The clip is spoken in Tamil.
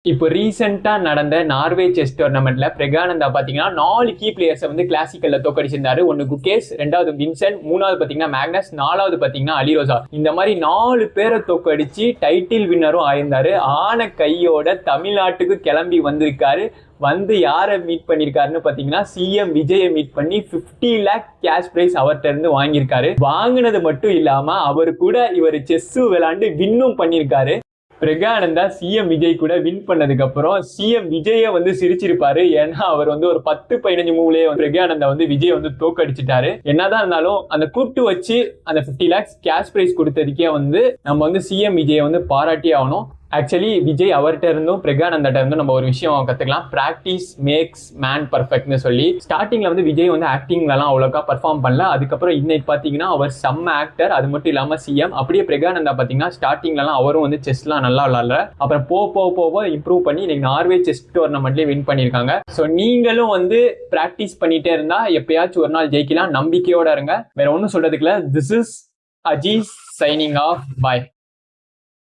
இப்போ ரீசெண்டா நடந்த நார்வே செஸ் டோர்னமெண்ட்ல பிரகானந்தா பாத்தீங்கன்னா 4 கீ பிளேயர்ஸை வந்து கிளாசிக்கல்ல தோக்கடிச்சிருந்தாரு. ஒன்னு குகேஸ், ரெண்டாவது வின்சென்ட், மூணாவது பாத்தீங்கன்னா மேக்னஸ், நாலாவது பாத்தீங்கன்னா அலிரோசா. இந்த மாதிரி 4 பேரை தோக்கடிச்சு டைட்டில் வின்னரும் ஆயிருந்தாரு. ஆன கையோட தமிழ்நாட்டுக்கு கிளம்பி வந்திருக்காரு. வந்து யாரை மீட் பண்ணிருக்காருன்னு பாத்தீங்கன்னா சிஎம் விஜயை மீட் பண்ணி 50 lakh கேஷ் பிரைஸ் அவர்கிட்ட இருந்து வாங்கியிருக்காரு. வாங்கினது மட்டும் இல்லாம அவர் கூட இவர் செஸ் விளையாண்டு வின்னும் பண்ணியிருக்காரு. பிரகானந்தா சிஎம் விஜய் கூட வின் பண்ணதுக்கு அப்புறம் சிஎம் விஜய வந்து சிரிச்சிருப்பாரு. ஏன்னா அவர் வந்து ஒரு 10-15 மூவ்லயே பிரகானந்தா வந்து விஜய் வந்து தோக்கடிச்சிட்டாரு. என்னதான் இருந்தாலும் அந்த கூப்பிட்டு வச்சு அந்த 50 lakhs கேஷ் பிரைஸ் கொடுத்ததுக்கே வந்து நம்ம வந்து சிஎம் விஜயை வந்து பாராட்டி ஆகணும். ஆக்சுவலி விஜய் அவர்கிட்ட இருந்தும் பிரகானந்தாட்ட இருந்தும் நம்ம ஒரு விஷயம் கத்துக்கலாம். பிராக்டிஸ் மேக்ஸ் மேன் பர்ஃபெக்ட்னு சொல்லி ஸ்டார்டிங்ல வந்து விஜய் வந்து ஆக்டிங்லாம் அவ்வளோக்கா பர்ஃபார்ம் பண்ணல. அதுக்கப்புறம் இன்னைக்கு பாத்தீங்கன்னா அவர் செம்ம ஆக்டர். அது மட்டும் இல்லாம சிஎம். அப்படியே பிரகானந்தா பாத்தீங்கன்னா ஸ்டார்டிங்லாம் அவரும் வந்து செஸ்லாம் நல்லா விளாட்ல. அப்புறம் போக இம்ப்ரூவ் பண்ணி இன்னைக்கு நார்வே செஸ் டோர்னமெண்ட்லயே வின் பண்ணிருக்காங்க. ஸோ நீங்களும் வந்து பிராக்டிஸ் பண்ணிட்டே இருந்தா எப்பயாச்சும் ஒரு நாள் ஜெயிக்கலாம். நம்பிக்கையோட இருங்க. வேற ஒன்றும் சொல்றதுக்குல. This is Aziz signing off. Bye.